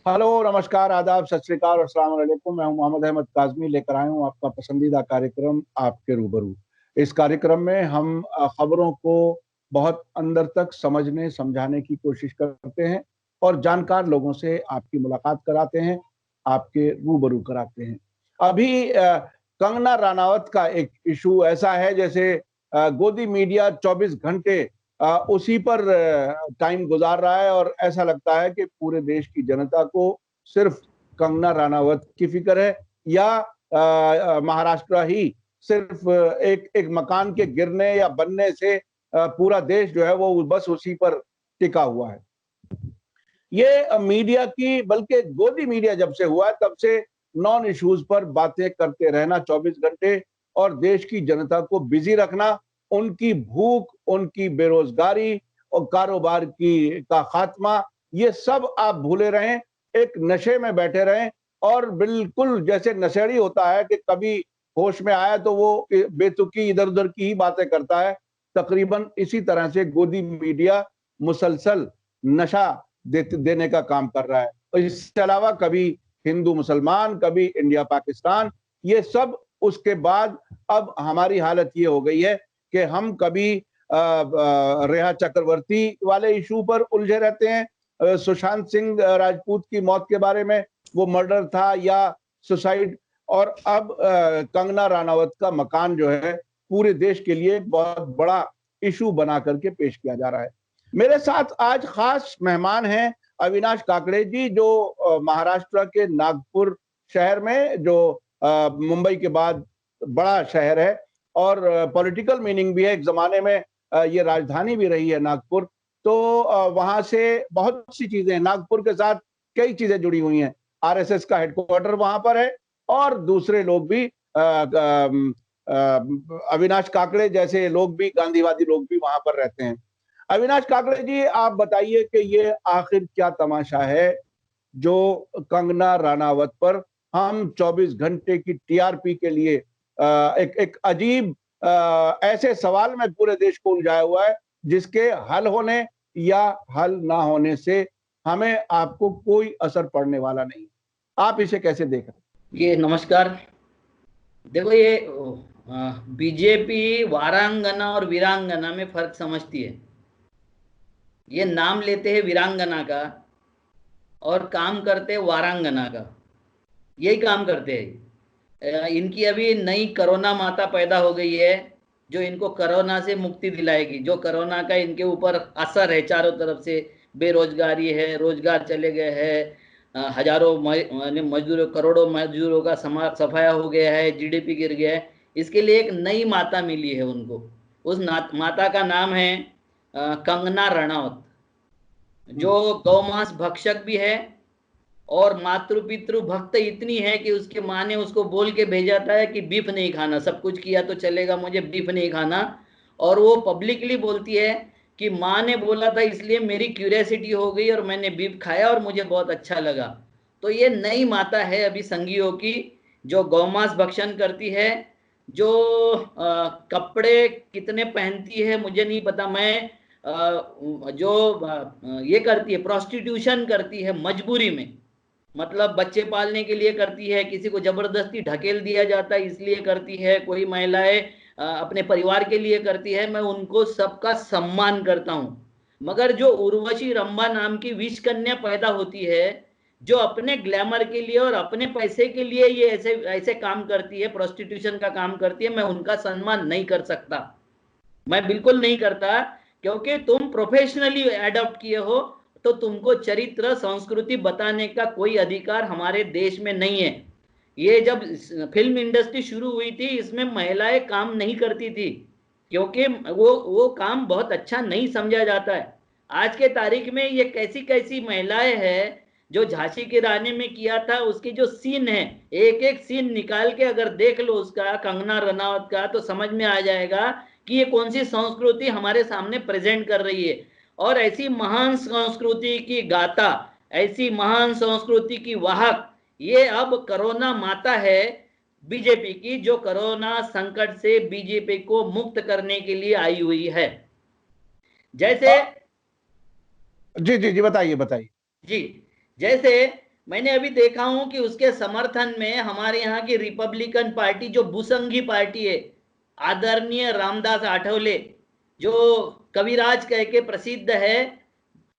Hello, नमस्कार, आदाब, सत श्री अकाल और अस्सलाम वालेकुम। मैं हूं मोहम्मद अहमद काज़मी, लेकर आया हूं आपका पसंदीदा कार्यक्रम आपके रूबरू। इस कार्यक्रम में हम खबरों को बहुत अंदर तक समझने समझाने की कोशिश करते हैं और जानकार लोगों से आपकी मुलाकात कराते हैं, आपके रूबरू कराते हैं। अभी कंगना रनावत का एक इशू ऐसा है जैसे गोदी मीडिया 24 घंटे उसी पर टाइम गुजार रहा है और ऐसा लगता है कि पूरे देश की जनता को सिर्फ कंगना रनावत की फिक्र है या महाराष्ट्र ही सिर्फ एक एक मकान के गिरने या बनने से पूरा देश जो है वो बस उसी पर टिका हुआ है। ये मीडिया की, बल्कि गोदी मीडिया जब से हुआ है तब से नॉन इश्यूज पर बातें करते रहना 24 घंटे और देश की जनता को बिजी रखना, उनकी भूख, उनकी बेरोजगारी और कारोबार की का खात्मा, ये सब आप भूले रहें, एक नशे में बैठे रहें और बिल्कुल जैसे नशेड़ी होता है कि कभी होश में आया तो वो बेतुकी इधर उधर की ही बातें करता है। तकरीबन इसी तरह से गोदी मीडिया मुसलसल नशा देने का काम कर रहा है। और इसके अलावा कभी हिंदू मुसलमान, कभी इंडिया पाकिस्तान, ये सब उसके बाद अब हमारी हालत ये हो गई है कि हम कभी रेहा चक्रवर्ती वाले इशू पर उलझे रहते हैं, सुशांत सिंह राजपूत की मौत के बारे में, वो मर्डर था या सुसाइड, और अब कंगना रनावत का मकान जो है पूरे देश के लिए बहुत बड़ा इशू बना करके पेश किया जा रहा है। मेरे साथ आज खास मेहमान हैं अविनाश काकड़े जी, जो महाराष्ट्र के नागपुर शहर में, जो मुंबई के बाद बड़ा शहर है और पॉलिटिकल मीनिंग भी है। एक जमाने में ये राजधानी भी रही है नागपुर, तो वहां से बहुत सी चीजें, नागपुर के साथ कई चीजें जुड़ी हुई हैं। आरएसएस का हेडक्वार्टर वहां पर है और दूसरे लोग भी, अविनाश काकड़े जैसे लोग भी, गांधीवादी लोग भी वहां पर रहते हैं। अविनाश काकड़े जी, आप बताइए कि ये आखिर क्या तमाशा है जो कंगना रनावत पर हम 24 घंटे की टीआरपी के लिए एक एक अजीब ऐसे सवाल में पूरे देश को उलझाया हुआ है जिसके हल होने या हल ना होने से हमें आपको कोई असर पड़ने वाला नहीं। आप इसे कैसे देख रहे हैं? ये नमस्कार। देखो, ये बीजेपी वारांगना और वीरांगना में फर्क समझती है। ये नाम लेते हैं वीरांगना का और काम करते हैं वारांगना का। यही काम करते हैं। इनकी अभी नई कोरोना माता पैदा हो गई है जो इनको कोरोना से मुक्ति दिलाएगी। जो कोरोना का इनके ऊपर असर है चारों तरफ से, बेरोजगारी है, रोजगार चले गए हैं, हजारों मजदूरों, करोड़ों मजदूरों का सफाया हो गया है, जीडीपी गिर गया है। इसके लिए एक नई माता मिली है उनको। उस माता का नाम है कंगना रनावत, जो गौमांस भक्षक भी है और मातृ पितृ भक्त इतनी है कि उसके माँ ने उसको बोल के भेजा था कि बीफ नहीं खाना, सब कुछ किया तो चलेगा, मुझे बीफ नहीं खाना। और वो पब्लिकली बोलती है कि माँ ने बोला था इसलिए मेरी क्यूरियोसिटी हो गई और मैंने बीफ खाया और मुझे बहुत अच्छा लगा। तो ये नई माता है अभी संघियों की, जो गौमांस भक्षण करती है, जो कपड़े कितने पहनती है मुझे नहीं पता। मैं जो ये करती है, प्रोस्टिट्यूशन करती है मजबूरी में, मतलब बच्चे पालने के लिए करती है, किसी को जबरदस्ती ढकेल दिया जाता है इसलिए करती है, कोई महिलाएं अपने परिवार के लिए करती है। मैं उनको सबका सम्मान करता हूं। मगर जो उर्वशी रंभा नाम की विष कन्या पैदा होती है, जो अपने ग्लैमर के लिए और अपने पैसे के लिए ये ऐसे ऐसे काम करती है, प्रोस्टिट्यूशन का काम करती है, मैं उनका सम्मान नहीं कर सकता। मैं बिल्कुल नहीं करता, क्योंकि तुम प्रोफेशनली एडॉप्ट किए हो तो तुमको चरित्र संस्कृति बताने का कोई अधिकार हमारे देश में नहीं है। ये जब फिल्म इंडस्ट्री शुरू हुई थी, इसमें महिलाएं काम नहीं करती थी क्योंकि वो काम बहुत अच्छा नहीं समझा जाता है। आज के तारीख में ये कैसी कैसी महिलाएं हैं जो झांसी की रानी में किया था, उसकी जो सीन है, एक एक सीन निकाल के अगर देख लो उसका, कंगना रनावत का, तो समझ में आ जाएगा कि ये कौन सी संस्कृति हमारे सामने प्रेजेंट कर रही है। और ऐसी महान संस्कृति की गाथा, ऐसी महान संस्कृति की वाहक ये अब कोरोना माता है बीजेपी की, जो कोरोना संकट से बीजेपी को मुक्त करने के लिए आई हुई है। जैसे जी जी जी, बताइए बताइए। जी, जैसे मैंने अभी देखा हूं कि उसके समर्थन में हमारे यहाँ की रिपब्लिकन पार्टी, जो भूसंघी पार्टी है, आदरणीय रामदास आठवले, जो कविराज कह के प्रसिद्ध है,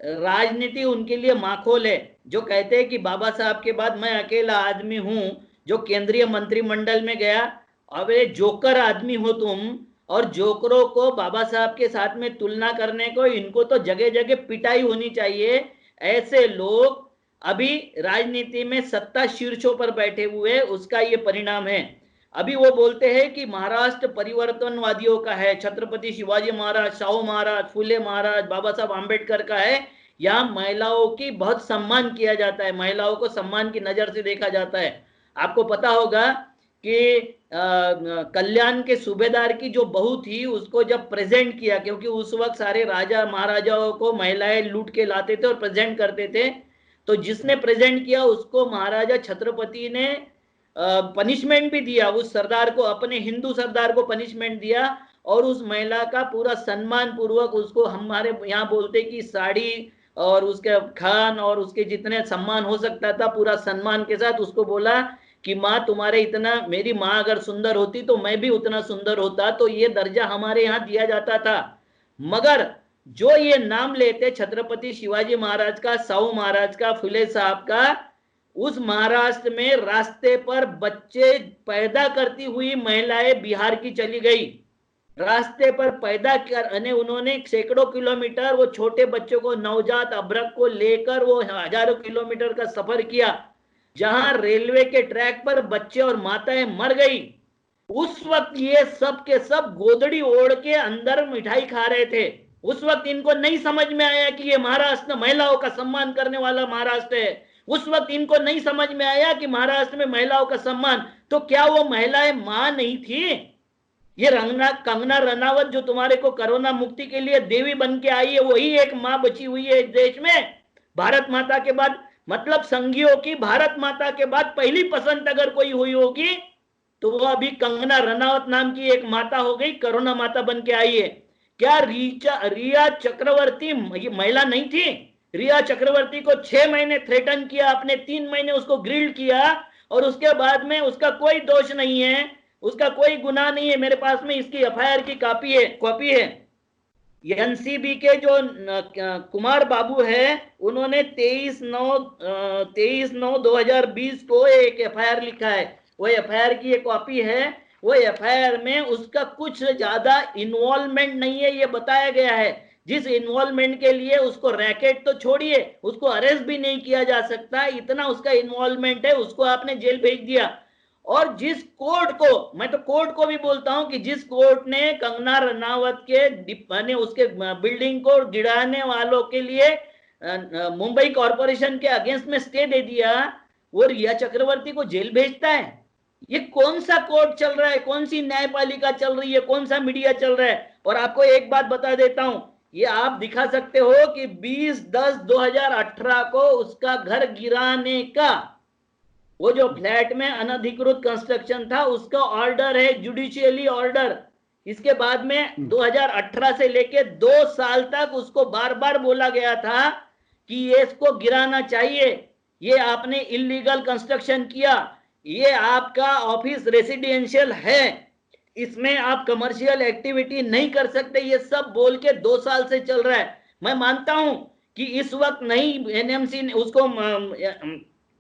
राजनीति उनके लिए माखोल है, जो कहते हैं कि बाबा साहब के बाद मैं अकेला आदमी हूं जो केंद्रीय मंत्रिमंडल में गया। अब ये जोकर आदमी हो तुम, और जोकरों को बाबा साहब के साथ में तुलना करने को, इनको तो जगह जगह पिटाई होनी चाहिए। ऐसे लोग अभी राजनीति में सत्ता शीर्षों पर बैठे हुए, उसका ये परिणाम है। अभी वो बोलते हैं कि महाराष्ट्र परिवर्तनवादियों का है, छत्रपति शिवाजी महाराज, शाहू महाराज, फुले महाराज, बाबा साहब आम्बेडकर का है। यहाँ महिलाओं की बहुत सम्मान किया जाता है, महिलाओं को सम्मान की नजर से देखा जाता है। आपको पता होगा कि कल्याण के सूबेदार की जो बहू थी, उसको जब प्रेजेंट किया, क्योंकि उस वक्त सारे राजा महाराजाओं को महिलाएं लूट के लाते थे और प्रेजेंट करते थे, तो जिसने प्रेजेंट किया उसको महाराजा छत्रपति ने पनिशमेंट भी दिया, उस सरदार को, अपने हिंदू सरदार को पनिशमेंट दिया, और उस महिला का पूरा सम्मान पूर्वक उसको, हमारे यहाँ बोलते कि साड़ी और उसके खान और उसके जितने सम्मान हो सकता था, पूरा सम्मान के साथ उसको बोला कि माँ तुम्हारे इतना, मेरी माँ अगर सुंदर होती तो मैं भी उतना सुंदर होता। तो ये दर्जा हमारे यहाँ दिया जाता था। मगर जो ये नाम लेते छत्रपति शिवाजी महाराज का, साहू महाराज का, फुले साहब का, उस महाराष्ट्र में रास्ते पर बच्चे पैदा करती हुई महिलाएं बिहार की चली गई, रास्ते पर पैदा कर, उन्होंने सैकड़ों किलोमीटर वो छोटे बच्चों को, नवजात अभ्रक को लेकर वो हजारों किलोमीटर का सफर किया। जहां रेलवे के ट्रैक पर बच्चे और माताएं मर गई, उस वक्त ये सब के सब गोदड़ी ओढ़ के अंदर मिठाई खा रहे थे। उस वक्त इनको नहीं समझ में आया कि ये महाराष्ट्र महिलाओं का सम्मान करने वाला महाराष्ट्र है। उस वक्त इनको नहीं समझ में आया कि महाराष्ट्र में महिलाओं का सम्मान, तो क्या वो महिलाएं मां नहीं थी? ये कंगना रनावत जो तुम्हारे को कोरोना मुक्ति के लिए देवी बन के आई है, वही एक मां बची हुई है इस देश में। भारत माता के बाद, मतलब संघियों की भारत माता के बाद पहली पसंद अगर कोई हुई होगी तो वो अभी कंगना रनावत नाम की एक माता हो गई, कोरोना माता बन के आई है। क्या रिया चक्रवर्ती ये महिला नहीं थी? रिया चक्रवर्ती को 6 महीने थ्रेटन किया, अपने 3 महीने उसको ग्रिल्ड किया, और उसके बाद में उसका कोई दोष नहीं है, उसका कोई गुनाह नहीं है। मेरे पास में इसकी एफआईआर की कॉपी है। एनसीबी के जो कुमार बाबू है, उन्होंने 23/9/2020 को एक एफआईआर लिखा है। वो एफआईआर की एक कॉपी है। वो एफआईआर में उसका कुछ ज्यादा इन्वॉल्वमेंट नहीं है, ये बताया गया है। जिस इन्वॉल्वमेंट के लिए उसको रैकेट तो छोड़िए, उसको अरेस्ट भी नहीं किया जा सकता, इतना उसका इन्वॉल्वमेंट है, उसको आपने जेल भेज दिया। और जिस कोर्ट को, मैं तो कोर्ट को भी बोलता हूं कि जिस कोर्ट ने कंगना रनावत के उसके बिल्डिंग को गिराने वालों के लिए मुंबई कॉरपोरेशन के अगेंस्ट में स्टे दे दिया, वो रिया चक्रवर्ती को जेल भेजता है। ये कौन सा कोर्ट चल रहा है? कौन सी न्यायपालिका चल रही है? कौन सा मीडिया चल रहा है? और आपको एक बात बता देता हूं, ये आप दिखा सकते हो कि 20/10/2018 को उसका घर गिराने का, वो जो फ्लैट में अनधिकृत कंस्ट्रक्शन था, उसका ऑर्डर है, जुडिशियली ऑर्डर। इसके बाद में 2018 से लेके 2 साल तक उसको बार बार बोला गया था कि ये इसको गिराना चाहिए, ये आपने इलीगल कंस्ट्रक्शन किया, ये आपका ऑफिस रेसिडेंशियल है, इसमें आप कमर्शियल एक्टिविटी नहीं कर सकते, ये सब बोल के 2 साल से चल रहा है। मैं मानता हूं कि इस वक्त नहीं, एनएमसी ने उसको,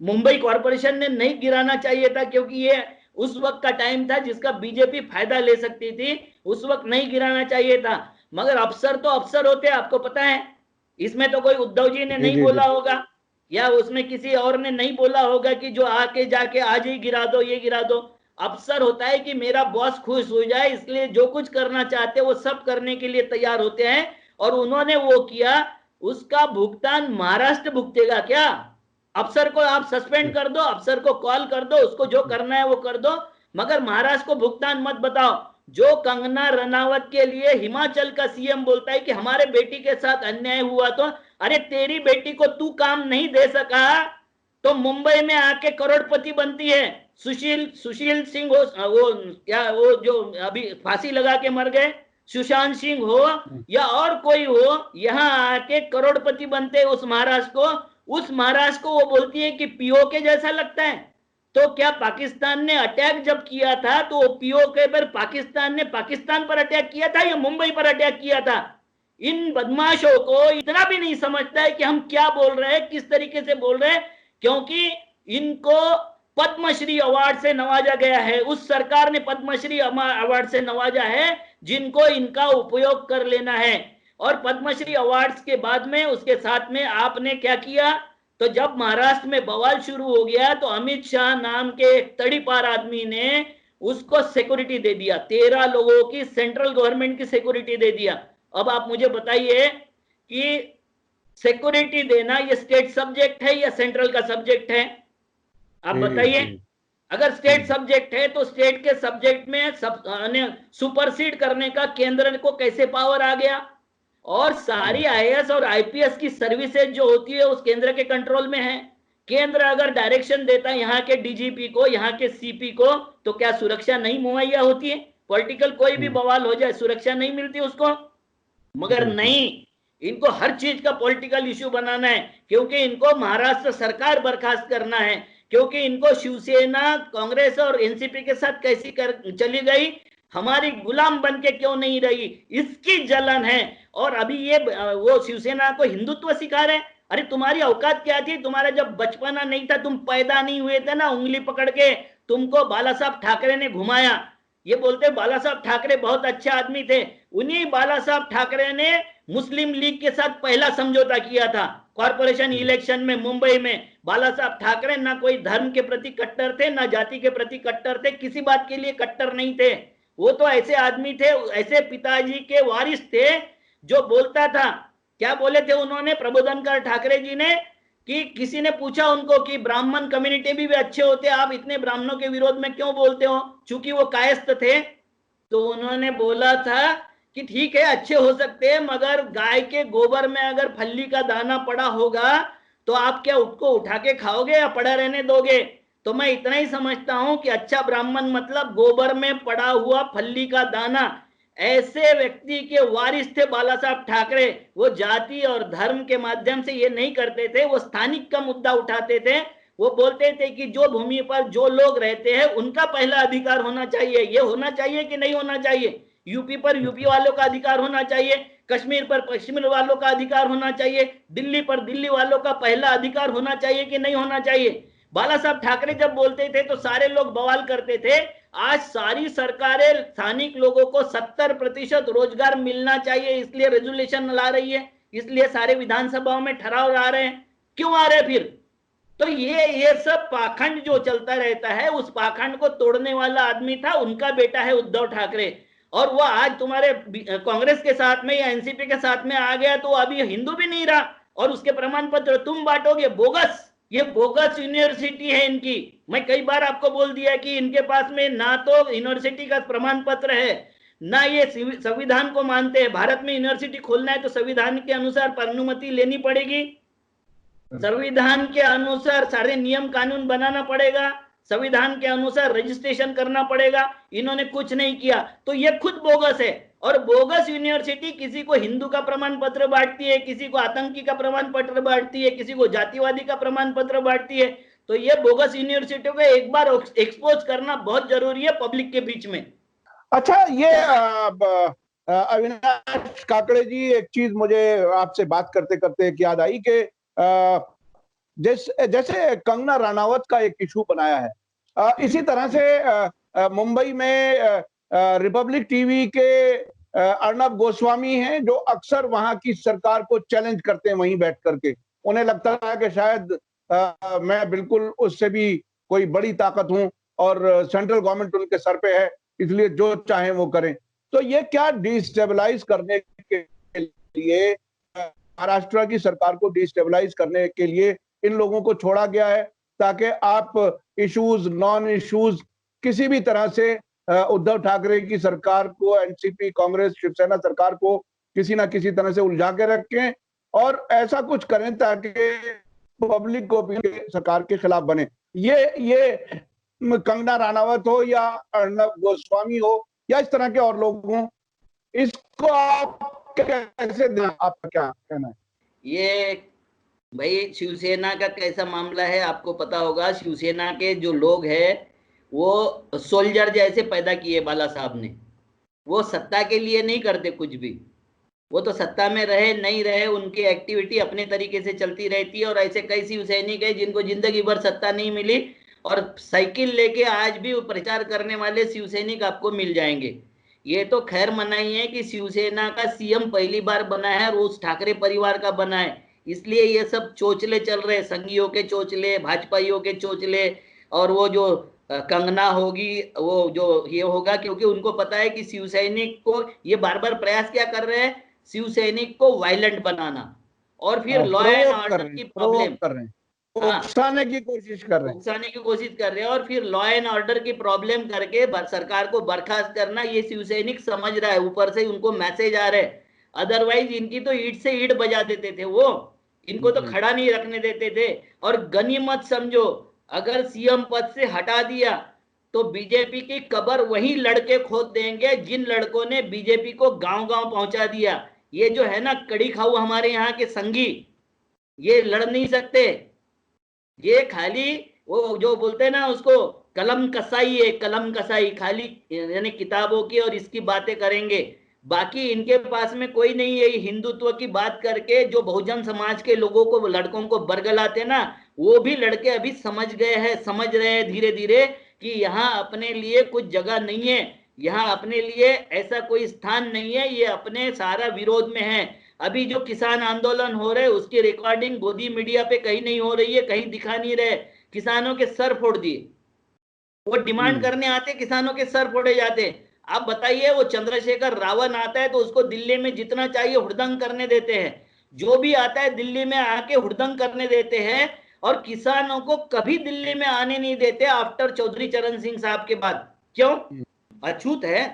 मुंबई कॉरपोरेशन ने नहीं गिराना चाहिए था, क्योंकि ये उस वक्त का टाइम था जिसका बीजेपी फायदा ले सकती थी, उस वक्त नहीं गिराना चाहिए था। मगर अफसर तो अफसर होते हैं, आपको पता है। इसमें तो कोई उद्धव जी ने नहीं बोला होगा, या उसमें किसी और ने नहीं बोला होगा कि जो आके जाके आज ही गिरा दो, ये गिरा दो। अफसर होता है कि मेरा बॉस खुश हो जाए, इसलिए जो कुछ करना चाहते वो सब करने के लिए तैयार होते हैं, और उन्होंने वो किया। उसका भुगतान महाराष्ट्र भुगतेगा क्या? अफसर को आप सस्पेंड कर दो, अफसर को कॉल कर दो, उसको जो करना है वो कर दो, मगर महाराष्ट्र को भुगतान मत बताओ। जो कंगना रनावत के लिए हिमाचल का सीएम बोलता है कि हमारे बेटी के साथ अन्याय हुआ, तो अरे तेरी बेटी को तू काम नहीं दे सका तो मुंबई में आके करोड़पति बनती है। सुशील सिंह हो, वो जो अभी फांसी लगा के मर गए, सुशांत सिंह हो या और कोई हो, यहाँ आके करोड़पति बनते उस महाराष्ट्र को, उस महाराष्ट्र को वो बोलती है कि पीओके जैसा लगता है। तो क्या पाकिस्तान ने अटैक जब किया था तो पीओके पर पाकिस्तान ने पाकिस्तान पर अटैक किया था या मुंबई पर अटैक किया था? इन बदमाशों को इतना भी नहीं समझता है कि हम क्या बोल रहे हैं, किस तरीके से बोल रहे हैं, क्योंकि इनको पद्मश्री अवार्ड से नवाजा गया है। उस सरकार ने पद्मश्री अवार्ड से नवाजा है जिनको इनका उपयोग कर लेना है। और पद्मश्री अवार्ड्स के बाद में उसके साथ में आपने क्या किया? तो जब महाराष्ट्र में बवाल शुरू हो गया तो अमित शाह नाम के एक तड़ीपार आदमी ने उसको सिक्योरिटी दे दिया, 13 लोगों की सेंट्रल गवर्नमेंट की सिक्योरिटी दे दिया। अब आप मुझे बताइए कि सिक्योरिटी देना ये स्टेट सब्जेक्ट है या सेंट्रल का सब्जेक्ट है? आप बताइए। अगर स्टेट सब्जेक्ट है तो स्टेट के सब्जेक्ट में सुपरसीड करने का केंद्र को कैसे पावर आ गया? और सारी आईएएस और आईपीएस की सर्विसेज जो होती है उस केंद्र के कंट्रोल में है। केंद्र अगर डायरेक्शन देता है यहाँ के डीजीपी को, यहाँ के सीपी को, तो क्या सुरक्षा नहीं मुहैया होती है? पॉलिटिकल कोई भी बवाल हो जाए सुरक्षा नहीं मिलती उसको? मगर नहीं, इनको हर चीज का पॉलिटिकल इश्यू बनाना है, क्योंकि इनको महाराष्ट्र सरकार बर्खास्त करना है, क्योंकि इनको शिवसेना कांग्रेस और एनसीपी के साथ कैसी चली गई, हमारी गुलाम बन के क्यों नहीं रही, इसकी जलन है। और अभी ये वो शिवसेना को हिंदुत्व सिखा रहे हैं। अरे तुम्हारी औकात क्या थी? तुम्हारा जब बचपना नहीं था, तुम पैदा नहीं हुए थे ना, उंगली पकड़ के तुमको बाला साहब ठाकरे ने घुमाया। ये बोलते बाला साहब ठाकरे बहुत अच्छे आदमी थे। उन्हीं बाला साहब ठाकरे ने मुस्लिम लीग के साथ पहला समझौता किया था कॉर्पोरेशन इलेक्शन में मुंबई में। बाला साहब ठाकरे ना कोई धर्म के प्रति कट्टर थे, ना जाति के प्रति कट्टर थे, किसी बात के लिए कट्टर नहीं थे। वो तो ऐसे आदमी थे, ऐसे पिताजी के वारिस थे जो बोलता था, क्या बोले थे उन्होंने, प्रबोधनकर ठाकरे जी ने, कि किसी ने पूछा उनको कि ब्राह्मण कम्युनिटी भी अच्छे होते, आप इतने ब्राह्मणों के विरोध में क्यों बोलते हो? चूंकि वो कायस्थ थे, तो उन्होंने बोला था कि ठीक है अच्छे हो सकते हैं, मगर गाय के गोबर में अगर फल्ली का दाना पड़ा होगा तो आप क्या उसको उठा के खाओगे या पड़ा रहने दोगे? तो मैं इतना ही समझता हूं कि अच्छा ब्राह्मण मतलब गोबर में पड़ा हुआ फल्ली का दाना। ऐसे व्यक्ति के वारिस थे बाला साहब ठाकरे। वो जाति और धर्म के माध्यम से ये नहीं करते थे, वो स्थानिक का मुद्दा उठाते थे। वो बोलते थे कि जो भूमि पर जो लोग रहते हैं उनका पहला अधिकार होना चाहिए। ये होना चाहिए कि नहीं होना चाहिए? यूपी पर यूपी वालों का अधिकार होना चाहिए, कश्मीर पर कश्मीर वालों का अधिकार होना चाहिए, दिल्ली पर दिल्ली वालों का पहला अधिकार होना चाहिए कि नहीं होना चाहिए? बाला साहब ठाकरे जब बोलते थे तो सारे लोग बवाल करते थे। आज सारी सरकारें स्थानिक लोगों को 70% रोजगार मिलना चाहिए इसलिए रेजोल्यूशन ला रही है, इसलिए सारे विधानसभाओं में ठहराव आ रहे हैं। क्यों आ रहे फिर? तो ये सब पाखंड जो चलता रहता है, उस पाखंड को तोड़ने वाला आदमी था, उनका बेटा है उद्धव ठाकरे। और वो आज तुम्हारे कांग्रेस के साथ में या एनसीपी के साथ में आ गया तो अभी हिंदू भी नहीं रहा, और उसके प्रमाण पत्र तुम बांटोगे। बोगस, ये बोगस यूनिवर्सिटी है इनकी। मैं कई बार आपको बोल दिया कि इनके पास में ना तो यूनिवर्सिटी का प्रमाण पत्र है, ना ये संविधान को मानते हैं। भारत में यूनिवर्सिटी खोलना है तो संविधान के अनुसार अनुमति लेनी पड़ेगी, संविधान के अनुसार सारे नियम कानून बनाना पड़ेगा, संविधान के अनुसार रजिस्ट्रेशन करना पड़ेगा। इन्होंने कुछ नहीं किया, तो ये खुद बोगस है। और बोगस यूनिवर्सिटी किसी को हिंदू का प्रमाण पत्र बांटती है, किसी को आतंकी का प्रमाण पत्र बांटती है, किसी को जातिवादी का प्रमाण पत्र बांटती है। तो ये बोगस यूनिवर्सिटियों को एक बार एक्सपोज करना बहुत जरूरी है पब्लिक के बीच में। अच्छा, ये अविनाश काकड़े जी, एक चीज मुझे आपसे बात करते करते याद आई कि जैसे कंगना रनावत का एक इशू बनाया है, इसी तरह से मुंबई में रिपब्लिक टीवी के अर्नब गोस्वामी हैं जो अक्सर वहां की सरकार को चैलेंज करते हैं वहीं बैठ करके। उन्हें लगता है कि शायद मैं बिल्कुल उससे भी कोई बड़ी ताकत हूं और सेंट्रल गवर्नमेंट उनके सर पे है, इसलिए जो चाहे वो करें। तो ये क्या डिस्टेबलाइज करने के लिए, महाराष्ट्र की सरकार को डिस्टेबलाइज करने के लिए इन लोगों को छोड़ा गया है, ताकि आप इश्यूज नॉन इश्यूज किसी भी तरह से उद्धव ठाकरे की सरकार को, एनसीपी कांग्रेस शिवसेना सरकार को किसी ना किसी तरह से उलझा के रखें और ऐसा कुछ करें ताकि पब्लिक को भी सरकार के खिलाफ बने। ये कंगना रनावत हो या अर्नब गोस्वामी हो या इस तरह के और लोग हों, इसको आप कैसे दें? आपका क्या कहना है? ये भाई शिवसेना का कैसा मामला है आपको पता होगा। शिवसेना के जो लोग हैं वो सोल्जर जैसे पैदा किए बाला साहब ने। वो सत्ता के लिए नहीं करते कुछ भी। वो तो सत्ता में रहे नहीं रहे उनकी एक्टिविटी अपने तरीके से चलती रहती है। और ऐसे कई शिव सैनिक है जिनको जिंदगी भर सत्ता नहीं मिली और साइकिल लेके आज भी वो प्रचार करने वाले शिव सैनिक आपको मिल जाएंगे। ये तो खैर मनाही है कि शिवसेना का सीएम पहली बार बना है और उस ठाकरे परिवार का बना है, इसलिए ये सब चोचले चल रहे, संघियों के चोचले, भाजपाइयों के चोचले। और वो जो कंगना होगी वो जो ये होगा, क्योंकि उनको पता है कि शिव सैनिक को ये बार बार प्रयास क्या कर रहे हैं, शिव सैनिक को वायलेंट बनाना और फिर लॉ एंड प्रोवोक कर ऑर्डर रहे हैं, की प्रोवोक प्रॉब्लम। कर रहे हैं, हाँ, उकसाने की कोशिश कर रहे हैं। उकसाने की कोशिश कर रहे हैं और फिर लॉ एंड ऑर्डर की प्रॉब्लम करके सरकार को बर्खास्त करना, ये शिव सैनिक समझ रहा है। ऊपर से उनको मैसेज आ रहे हैं। अदरवाइज इनकी तो ईंट से ईंट बजा देते थे वो, इनको तो खड़ा नहीं रखने देते थे। और गनीमत समझो, अगर सीएम पद से हटा दिया तो बीजेपी की कबर वही लड़के खोद देंगे जिन लड़कों ने बीजेपी को गांव गांव पहुंचा दिया। ये जो है ना कड़ी खाऊ हमारे यहाँ के संगी, ये लड़ नहीं सकते। ये खाली वो जो बोलते हैं ना उसको, कलम कसाई है, कलम कसाई, खाली यानी किताबों की और इसकी बातें करेंगे। बाकी इनके पास में कोई नहीं है। हिंदुत्व की बात करके जो बहुजन समाज के लोगों को, लड़कों को बरगलाते ना, वो भी लड़के अभी समझ गए हैं, समझ रहे हैं धीरे धीरे कि यहाँ अपने लिए कुछ जगह नहीं है, यहाँ अपने लिए ऐसा कोई स्थान नहीं है, ये अपने सारा विरोध में है। अभी जो किसान आंदोलन हो रहे उसकी रिकॉर्डिंग गोदी मीडिया पे कहीं नहीं हो रही है, कहीं दिखा नहीं रहे। किसानों के सर फोड़ दिए, वो डिमांड करने आते, किसानों के सर फोड़े जाते। आप बताइए, वो चंद्रशेखर रावण आता है तो उसको दिल्ली में जितना चाहिए हुड़दंग करने देते हैं, जो भी आता है दिल्ली में आके हुड़दंग करने देते हैं। और किसानों को कभी दिल्ली में आने नहीं देते आफ्टर चौधरी चरण सिंह साहब के बाद। क्यों? अछूत है,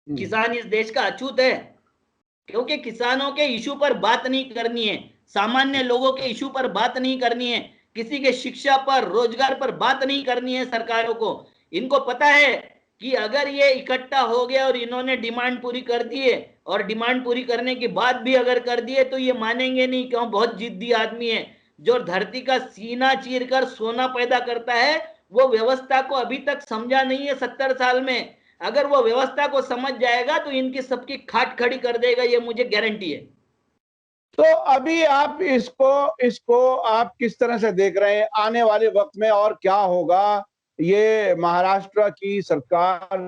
किसान इस देश का अछूत है। क्योंकि किसानों के इशू पर बात नहीं करनी है, सामान्य लोगों के इशू पर बात नहीं करनी है, किसी के शिक्षा पर, रोजगार पर बात नहीं करनी है सरकारों को। इनको पता है कि अगर ये इकट्ठा हो गया और इन्होंने डिमांड पूरी कर दी है, और डिमांड पूरी करने की बात भी अगर कर दी है तो ये मानेंगे नहीं, क्यों? बहुत जिद्दी आदमी है। जो धरती का सीना चीर कर सोना पैदा करता है, वो व्यवस्था को अभी तक समझा नहीं है 70 साल में। अगर वो व्यवस्था को समझ जाएगा तो इनकी सबकी खाट खड़ी कर देगा, ये मुझे गारंटी है। तो अभी आप इसको इसको आप किस तरह से देख रहे हैं, आने वाले वक्त में और क्या होगा? ये महाराष्ट्र की सरकार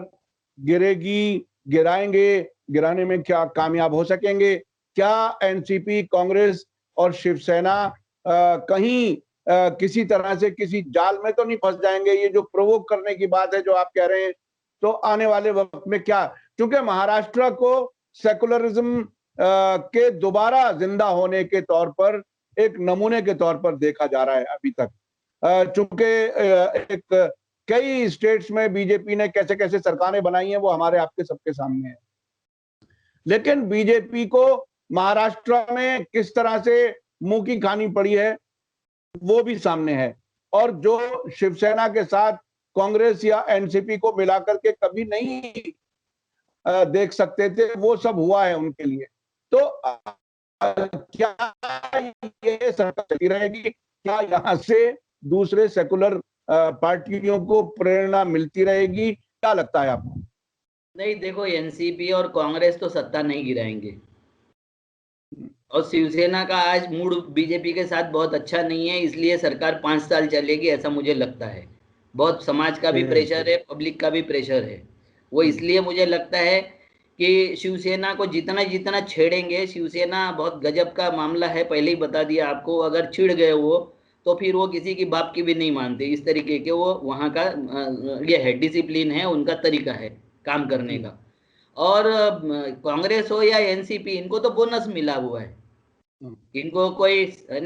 गिरेगी, गिराएंगे, गिराने में क्या कामयाब हो सकेंगे? क्या एनसीपी, कांग्रेस और शिवसेना कहीं किसी तरह से किसी जाल में तो नहीं फंस जाएंगे? ये जो प्रोवोक करने की बात है जो आप कह रहे हैं, तो आने वाले वक्त में क्या, क्योंकि महाराष्ट्र को सेकुलरिज्म के दोबारा जिंदा होने के तौर पर एक नमूने के तौर पर देखा जा रहा है अभी तक। चूंकि एक कई स्टेट्स में बीजेपी ने कैसे कैसे सरकारें बनाई हैं वो हमारे आपके सबके सामने है, लेकिन बीजेपी को महाराष्ट्र में किस तरह से मुंह की खानी पड़ी है वो भी सामने है। और जो शिवसेना के साथ कांग्रेस या एनसीपी को मिलाकर के कभी नहीं देख सकते थे, वो सब हुआ है उनके लिए। तो क्या ये सरकार चली रहेगी? क्या यहाँ से दूसरे सेकुलर पार्टियों को प्रेरणा मिलती रहेगी? क्या लगता है आपको? नहीं, देखो, एनसीपी और कांग्रेस तो सत्ता नहीं गिराएंगे। और शिवसेना का आज मूड बीजेपी के साथ बहुत अच्छा नहीं है, इसलिए सरकार 5 साल चलेगी ऐसा मुझे लगता है। बहुत समाज का भी प्रेशर है, पब्लिक का भी प्रेशर है। वो इसलिए मुझे लगता है कि शिवसेना को जितना जितना छेड़ेंगे, शिवसेना बहुत गजब का मामला है, पहले ही बता दिया आपको। अगर छिड़ गए वो तो फिर वो किसी की बाप की भी नहीं मानते, इस तरीके के वो वहाँ का ये है, डिसिप्लिन है, उनका तरीका है काम करने का। और कांग्रेस हो या एनसीपी, इनको तो बोनस मिला हुआ है। इनको कोई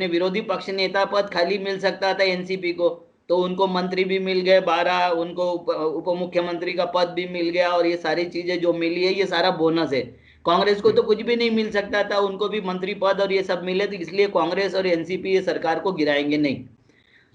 विरोधी पक्ष नेता पद खाली मिल सकता था एनसीपी को, तो उनको मंत्री भी मिल गए 12, उनको उप मुख्यमंत्री का पद भी मिल गया, और ये सारी चीजें जो मिली है ये सारा बोनस है। कांग्रेस को तो कुछ भी नहीं मिल सकता था, उनको भी मंत्री पद और ये सब मिले थे, इसलिए कांग्रेस और एनसीपी ये सरकार को गिराएंगे नहीं।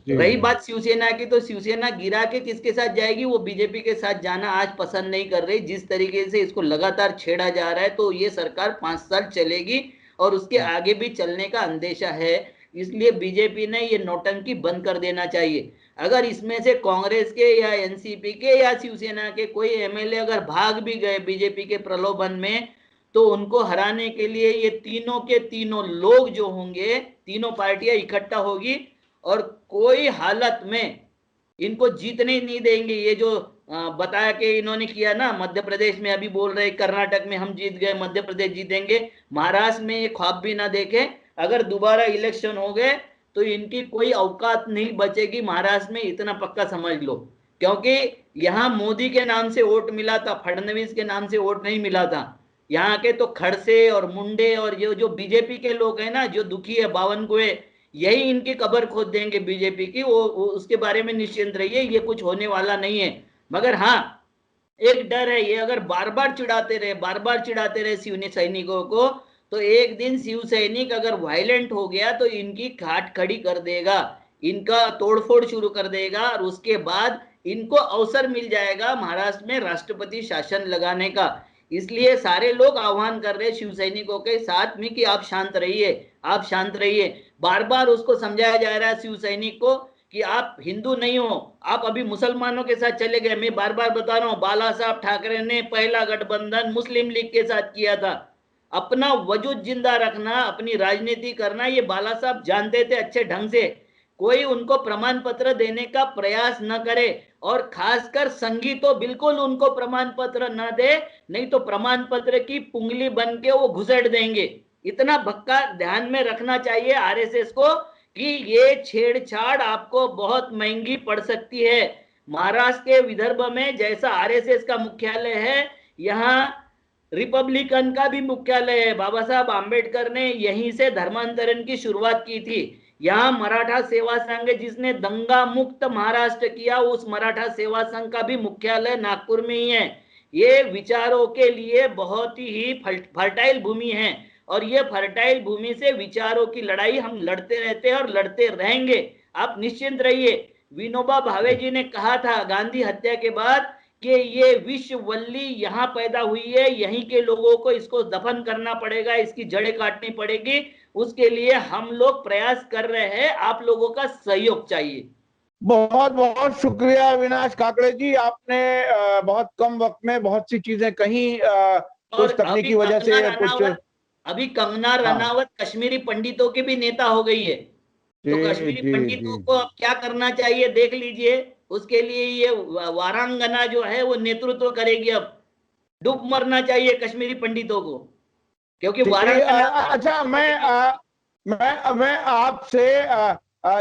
रही बात शिवसेना की, तो शिवसेना गिरा के किसके साथ जाएगी? वो बीजेपी के साथ जाना आज पसंद नहीं कर रही। जिस तरीके से इसको लगातार छेड़ा जा रहा है, तो ये सरकार 5 साल चलेगी और उसके आगे भी चलने का अंदेशा है। इसलिए बीजेपी ने ये नौटंकी बंद कर देना चाहिए। अगर इसमें से कांग्रेस के या एनसीपी के या शिवसेना के कोई एमएलए अगर भाग भी गए बीजेपी के प्रलोभन में, तो उनको हराने के लिए ये तीनों के तीनों लोग जो होंगे, तीनों पार्टियां इकट्ठा होगी और कोई हालत में इनको जीतने ही नहीं देंगे। ये जो बताया कि इन्होंने किया ना, मध्य प्रदेश में अभी बोल रहे कर्नाटक में हम जीत गए, मध्य प्रदेश जीतेंगे, महाराष्ट्र में ये ख्वाब भी ना देखें। अगर दोबारा इलेक्शन हो गए तो इनकी कोई औकात नहीं बचेगी महाराष्ट्र में, इतना पक्का समझ लो। क्योंकि यहाँ मोदी के नाम से वोट मिला था, फडणवीस के नाम से वोट नहीं मिला था। यहाँ के तो खड़से और मुंडे और ये जो बीजेपी के लोग हैं ना, जो दुखी है, 52 कुएं, यही इनकी कब्र खोद देंगे बीजेपी की। वो उसके बारे में निश्चिंत रहिए, ये कुछ होने वाला नहीं है। मगर हाँ, एक डर है, ये अगर बार बार चिढ़ाते रहे शिव सैनिकों को, तो एक दिन शिव सैनिक अगर वायलेंट हो गया तो इनकी खाट खड़ी कर देगा, इनका तोड़फोड़ शुरू कर देगा, और उसके बाद इनको अवसर मिल जाएगा महाराष्ट्र में राष्ट्रपति शासन लगाने का। इसलिए सारे लोग आह्वान कर रहे हैं शिव सैनिकों के साथ में कि आप शांत रहिए, आप शांत रहिए। बार बार उसको समझाया जा रहा है शिव सैनिक को कि आप हिंदू नहीं हो, आप अभी मुसलमानों के साथ चले गए। मैं बार बार बता रहा हूं, बाला साहब ठाकरे ने पहला गठबंधन मुस्लिम लीग के साथ किया था। अपना वजूद जिंदा रखना, अपनी राजनीति करना, ये बाला साहब जानते थे अच्छे ढंग से। कोई उनको प्रमाण पत्र देने का प्रयास न करे, और खासकर संघी तो बिल्कुल उनको प्रमाण पत्र न दे, नहीं तो प्रमाण पत्र की पुंगली बन के वो घुसेड़ देंगे। इतना भक्का ध्यान में रखना चाहिए आरएसएस को कि ये छेड़छाड़ आपको बहुत महंगी पड़ सकती है। महाराष्ट्र के विदर्भ में जैसा आरएसएस का मुख्यालय है, यहाँ रिपब्लिकन का भी मुख्यालय है। बाबा साहब आंबेडकर ने यहीं से धर्मांतरण की शुरुआत की थी। यहाँ मराठा सेवा संघ जिसने दंगा मुक्त महाराष्ट्र किया, उस मराठा सेवा संघ का भी मुख्यालय नागपुर में ही है। ये विचारों के लिए बहुत ही फर्टाइल भूमि है, और ये फर्टाइल भूमि से विचारों की लड़ाई हम लड़ते रहते हैं और लड़ते रहेंगे। आप निश्चिंत रहिए। विनोबा भावे जी ने कहा था गांधी हत्या के बाद कि ये विश्ववल्ली यहाँ पैदा हुई है, यहीं के लोगों को इसको दफन करना पड़ेगा, इसकी जड़ें काटनी पड़ेगी। उसके लिए हम लोग प्रयास कर रहे हैं, आप लोगों का सहयोग चाहिए। बहुत बहुत शुक्रिया अविनाश काकड़े जी, आपने बहुत कम वक्त में बहुत सी चीजें कही, कुछ तकनीकी वजह से कुछ। अभी कंगना रनावत कश्मीरी पंडितों की भी नेता हो गई है, तो कश्मीरी पंडितों को अब क्या करना चाहिए देख लीजिए। उसके लिए ये वारांगना जो है वो नेतृत्व करेगी। अब डूब मरना चाहिए कश्मीरी पंडितों को, क्योंकि वारांगना। अच्छा, मैं आपसे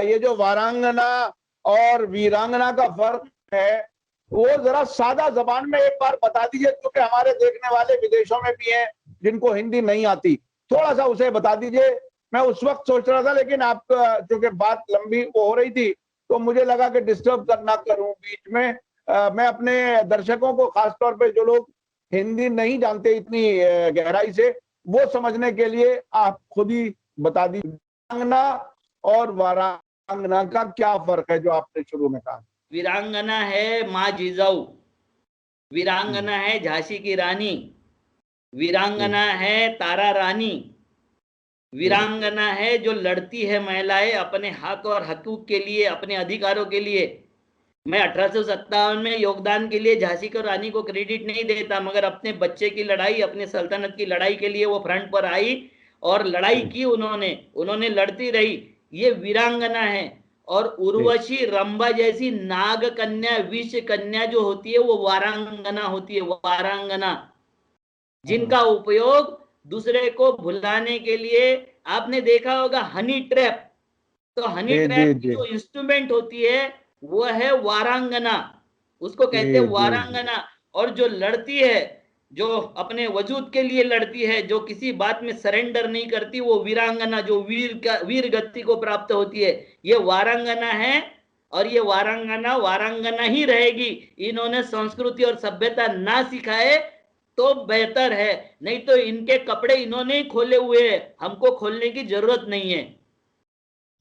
ये जो वारांगना और वीरांगना का फर्क है वो जरा सादा जबान में एक बार बता दीजिए, क्योंकि हमारे देखने वाले विदेशों में भी हैं जिनको हिंदी नहीं आती। थोड़ा सा उसे बता दीजिए। मैं उस वक्त सोच रहा था, लेकिन आप क्योंकि बात लंबी वो हो रही थी तो मुझे लगा कि डिस्टर्ब करना करूं बीच में। मैं अपने दर्शकों को, खासतौर पे जो लोग हिंदी नहीं जानते इतनी गहराई से, वो समझने के लिए आप खुद ही बता दीजिए, वीरांगना और वारांगना का क्या फर्क है जो आपने शुरू में कहा। वीरांगना है माँ जिजाऊ, वीरांगना है झांसी की रानी, वीरांगना है तारा रानी, वीरांगना है जो लड़ती है महिलाएं अपने हक और हकूक के लिए, अपने अधिकारों के लिए। मैं 1857 में योगदान के लिए झांसी की रानी को क्रेडिट नहीं देता, मगर अपने बच्चे की लड़ाई, अपने सल्तनत की लड़ाई के लिए वो फ्रंट पर आई और लड़ाई की उन्होंने लड़ती रही। ये वीरांगना है। और उर्वशी, रंभा जैसी नाग कन्या, विष कन्या जो होती है वो वारांगना होती है, वारांगना, जिनका उपयोग दूसरे को भुलाने के लिए। आपने देखा होगा हनी ट्रैप, तो हनी ट्रैप की जो इंस्ट्रूमेंट होती है वो है वारांगना, उसको कहते हैं वारांगना। और जो लड़ती है, जो अपने वजूद के लिए लड़ती है, जो किसी बात में सरेंडर नहीं करती, वो वीरांगना, जो वीर गति को प्राप्त होती है, ये वारांगना है। और ये वारांगना ही रहेगी। इन्होंने संस्कृति और सभ्यता ना सिखाए तो बेहतर है, नहीं तो इनके कपड़े इन्होंने ही खोले हुए हैं, हमको खोलने की जरूरत नहीं है।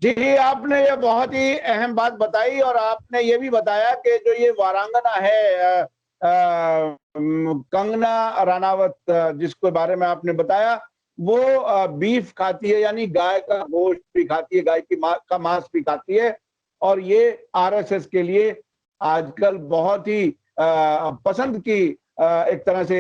जी, आपने ये बहुत ही अहम बात बताई, और आपने ये भी बताया कि जो ये वारांगना है कंगना रनावत जिसके बारे में आपने बताया, वो बीफ खाती है, यानी गाय का गोश्त भी खाती है, गाय की का मांस भी खाती है। और ये आरएसएस के लिए आजकल बहुत ही पसंद की एक तरह से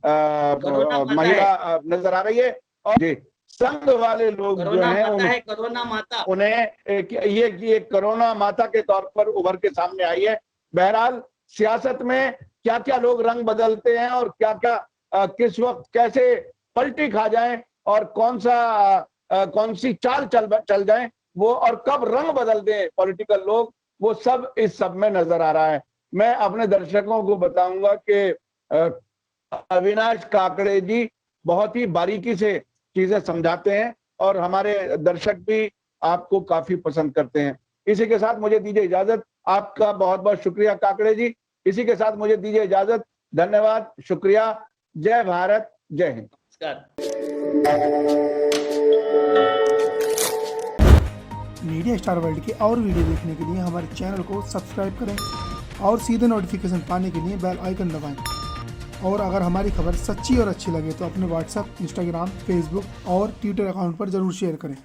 करोना माता है, महिला नजर आ रही है। और जी, संघ वाले लोग जो करोना हैं माता है, करोना माता। उन्हें ये कोरोना माता के तौर पर उभर के सामने आई है। बहरहाल सियासत में क्या क्या लोग रंग बदलते हैं और क्या क्या किस वक्त कैसे पलटी खा जाए और कौन सी चाल चल जाए वो, और कब रंग बदल दें पॉलिटिकल लोग, वो सब इस सब में नजर आ रहा है। मैं अपने दर्शकों को बताऊंगा कि अविनाश काकड़े जी बहुत ही बारीकी से चीजें समझाते हैं और हमारे दर्शक भी आपको काफी पसंद करते हैं। इसी के साथ मुझे दीजिए इजाजत। आपका बहुत बहुत शुक्रिया काकड़े जी। इसी के साथ मुझे दीजिए इजाजत। धन्यवाद, शुक्रिया। जय भारत, जय हिंद। नमस्कार। मीडिया स्टार वर्ल्ड के और वीडियो देखने के लिए हमारे चैनल को सब्सक्राइब करें और सीधे नोटिफिकेशन पाने के लिए बेल आइकन दबाएं। और अगर हमारी खबर सच्ची और अच्छी लगे तो अपने व्हाट्सएप, इंस्टाग्राम, फेसबुक और ट्विटर अकाउंट पर ज़रूर शेयर करें।